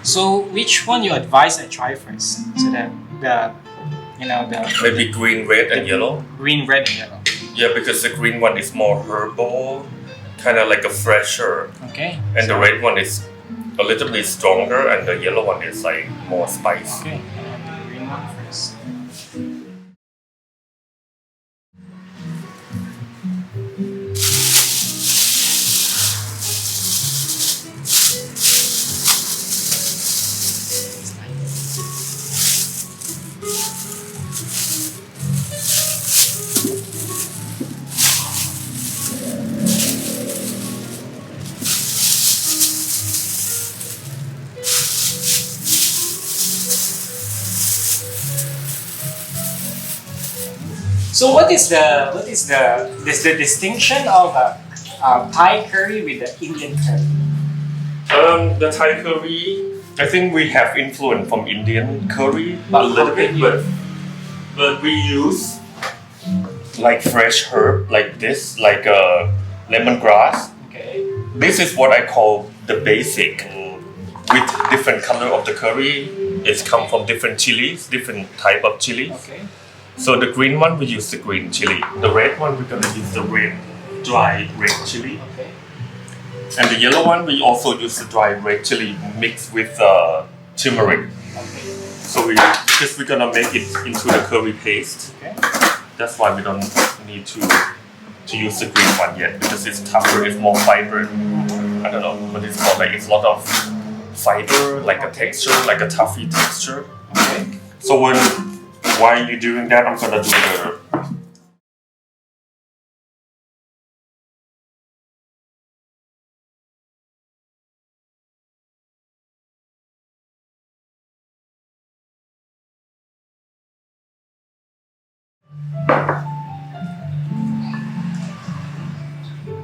So which one you advise I try first? So that the Maybe green, red, and yellow. green, red, and yellow. Yeah, because the green one is more herbal, kind of like a fresher, Okay. and the red one is a little bit stronger, and the yellow one is like more spice. Okay. I'll have the green one first. So what is the distinction of a Thai curry with the Indian curry? The Thai curry, I think we have influence from Indian curry But a little how bit, can you- but we use like fresh herb like this, like lemongrass. Okay. This is what I call the basic. With different color of the curry, it's come from different chilies, different type of chilies. Okay. So the green one we use the green chili. The red one we're gonna use the red dry red chili. Okay. And the yellow one we also use the dry red chili mixed with turmeric. Okay. So because we're gonna make it into the curry paste. Okay. That's why we don't need to use the green one yet because it's tougher, it's more fiber. I don't know, but it's more like it's a lot of fiber, like a texture, like a toffee texture. Okay. So while you're doing that, I'm gonna do the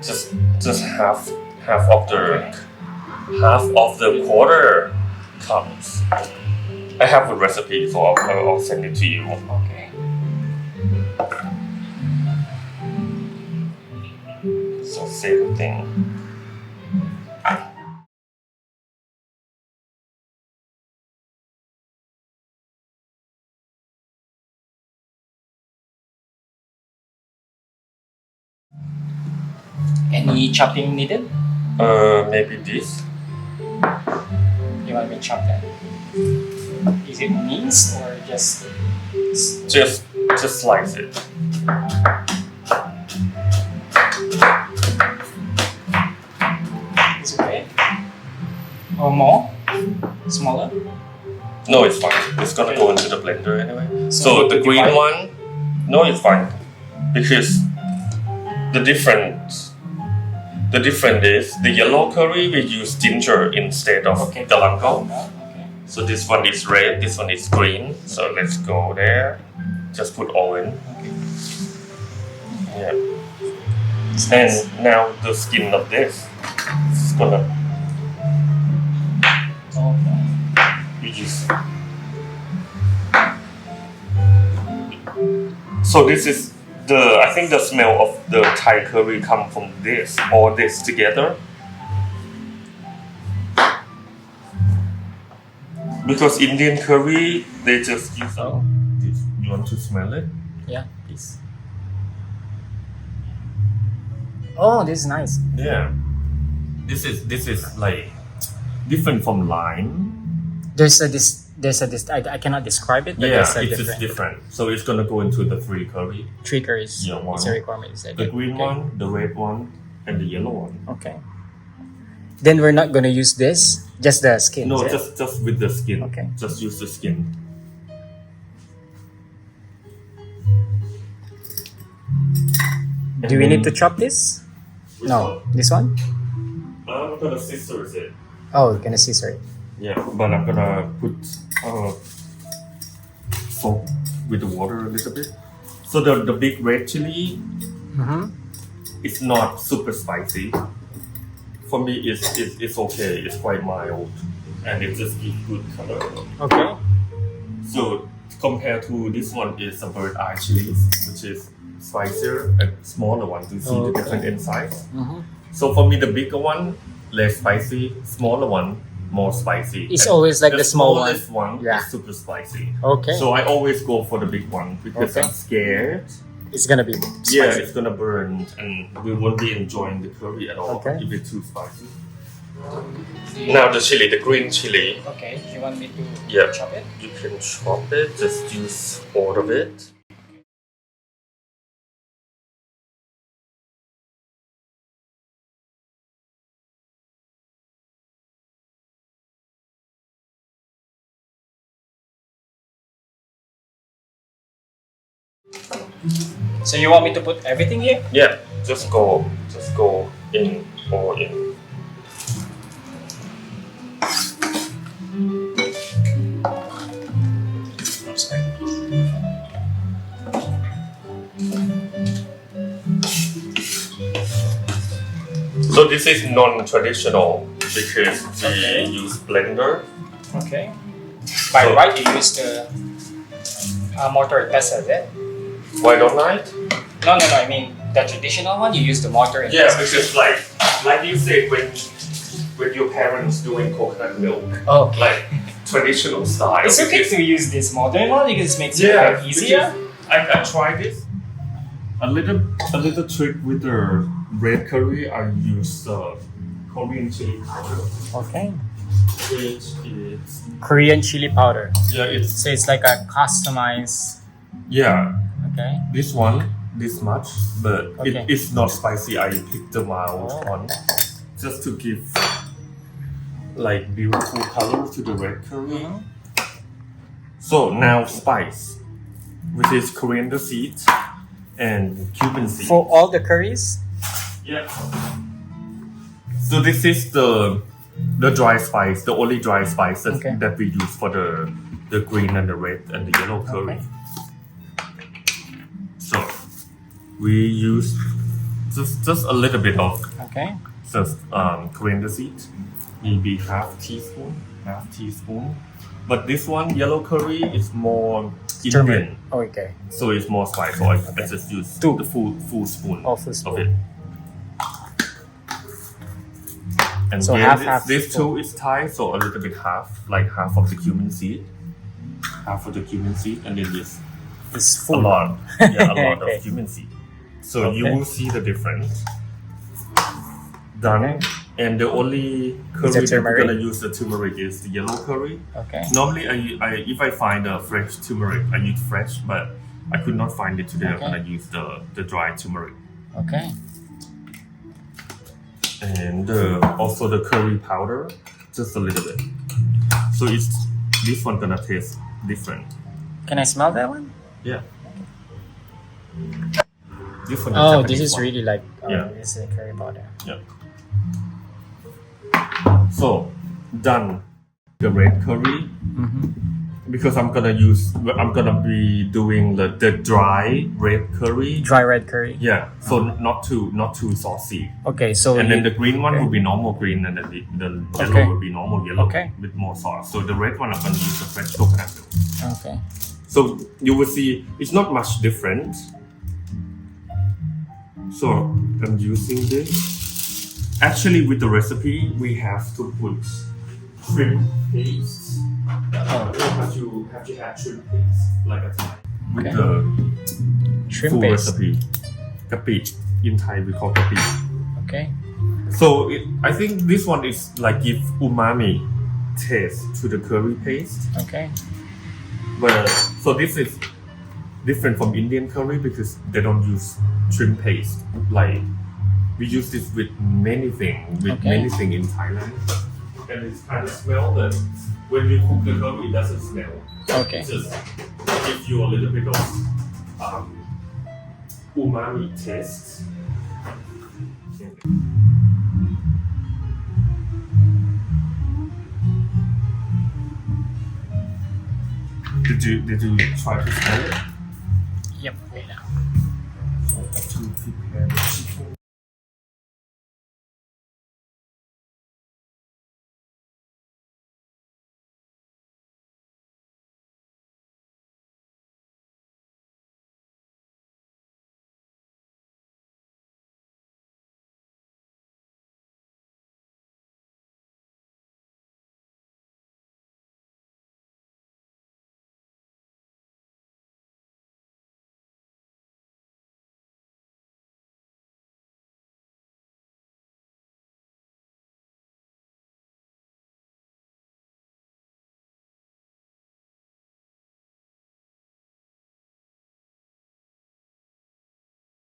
just half of the quarter cups. I have a recipe, so I'll send it to you. Okay. So same thing. Any chopping needed? Maybe this. You want me to chop that? Is it minced or just? Just slice it. Is it okay? Or more? Smaller? No, it's fine. It's gonna go into the blender anyway. So So you the could green divide- one, no, it's fine because the different is the yellow curry we use ginger instead of Okay. galangal. Okay. So this one is red, this one is green. So let's go there. Just put all in. Okay. Yeah. It's And nice. now the skin of this is gonna Okay. you just. So this is I think the smell of the Thai curry come from this, all this together. Because Indian curry, they just use this. You want to smell it? Yeah, please. Oh, this is nice. Yeah. This is like different from lime. There's I cannot describe it, but Yeah, there's a it's just different. So it's gonna go into the three curry. Three curries. Yeah, one. It's a requirement. Is that The it? green Okay. one, the red one, and the yellow one. Okay. Then we're not gonna use this, just the skin. No, is it? just with the skin. Okay. Just use the skin. Do we need to chop this? Which No, this one. one? I'm gonna scissors it. Oh, we're gonna scissor it. Yeah, but I'm gonna put soak with the water a little bit. So the big red chili, Mm-hmm. it's not super spicy. For me, it's okay. It's quite mild, and it just gives good color. Okay. So compared to this one is a bird eye chili, which is spicier and smaller one to see the different in size. Mm-hmm. So for me, the bigger one, less spicy. Smaller one, more spicy. It's And always like the small one. smallest one Yeah. is super spicy. Okay. So I always go for the big one because Okay. I'm scared. It's gonna be spicy. Yeah, it's gonna burn and we won't be enjoying the curry at all Okay. if it's too spicy. Now the chili, the green chili, Okay, you want me to Yeah. chop it? you can chop it, just use all of it. So you want me to put everything here? Yeah, just go in all in. I'm sorry. So this is non-traditional because we Okay. use blender. Okay. By So- right, you use the mortar and pestle, is it? Why don't I? No, I mean the traditional one. You use the mortar and Yeah, pestle. because like you said when your parents doing coconut milk, Oh, like traditional style. it's okay because- to use this modern one because it makes it Yeah, quite easier. because I tried this. A little trick with the red curry. I use Korean chili powder, Okay. which is Korean chili powder. yeah, it's So it's like a customized. yeah. Okay. This one, this much, but Okay. it's not spicy. I picked the mild Oh. one just to give like beautiful color to the red curry. Mhm. So now spice, which is coriander seeds and cumin seeds. For all the curries. Yeah. So this is the dry spice, the only dry spices Okay. that we use for the green and the red and the yellow curry. Okay. So we use just a little bit of Okay. just coriander seeds, maybe half teaspoon. But this one yellow curry is more Turmeric. Indian, Okay. so it's more spicy. So I just use Two. the full spoon Oh, full of spoon. it. And So then half this spoon. too is Thai, so a little bit half of the cumin seed, and then this It's a full. lot, yeah, a lot Okay. of cumin seed. So you Okay. will see the difference. Done. Okay. And the only curry Is it that we're turmeric? gonna use the turmeric is the yellow curry. Okay. Normally, if I find a fresh turmeric, I use fresh, but I could not find it today. Okay. I'm gonna use the dry turmeric. Okay. And also the curry powder, just a little bit. So this one gonna taste different. Can I smell that one? Yeah. This one. the Oh, Japanese this is one. really like. Yeah. This is a curry powder. Yeah. So done the red curry Mm-hmm. because I'm gonna be doing the dry red curry. Dry red curry. Yeah. So not too saucy. Okay, so And then you- the green one okay. will be normal green, and then the yellow Okay. will be normal yellow Okay. with more sauce. So the red one I'm gonna use the fresh coconut milk. Okay. So you will see it's not much different. So I'm using this. Actually, with the recipe, we have to put shrimp paste. Oh, Have you had shrimp paste like a Thai with Okay. the shrimp full paste. recipe? Kapi. In Thai we call kapi. Okay. So I think this one is like give umami taste to the curry paste. Okay. But so this is different from Indian curry because they don't use shrimp paste. Like we use this with many things Okay. in Thailand, and it's kind of smell that when you cook the curry, it doesn't smell. Okay. It just gives you a little bit of umami taste. Did you try to smell it? Yep. Wait now. To prepare the chicken.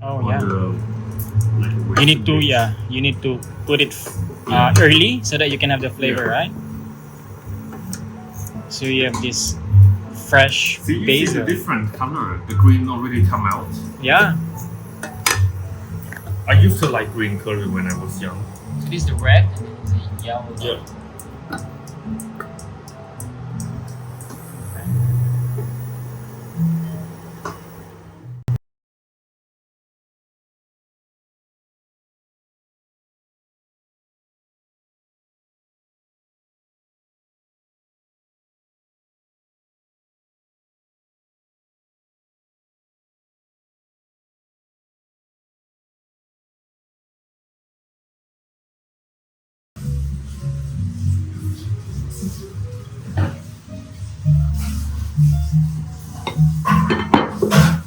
Oh on yeah. the You need to you need to put it early so that you can have the flavor, Yeah. right? So you have this fresh See, you see the basil. different color. The green already come out. Yeah. I used to like green curry when I was young. So this is the red and then the yellow. Yeah.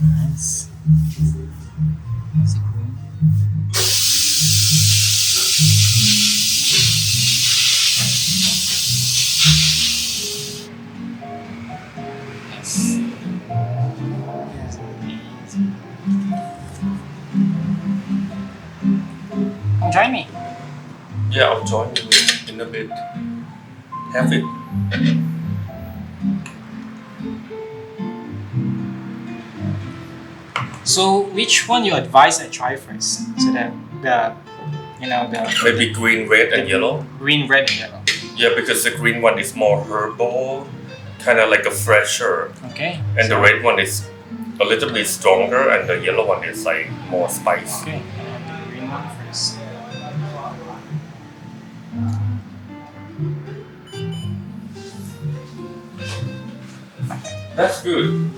Nice. Is it green? Yes. Come join me. Yeah, I'll join you in a bit. Have it. So which one you advise I try first? So that the the Maybe green, red, and yellow. green, red, and yellow. Yeah, because the green one is more herbal, kind of like a fresher, Okay. and the so- red one is a little bit stronger, and the yellow one is like more spice. Okay. I'll have the green one first. That's good.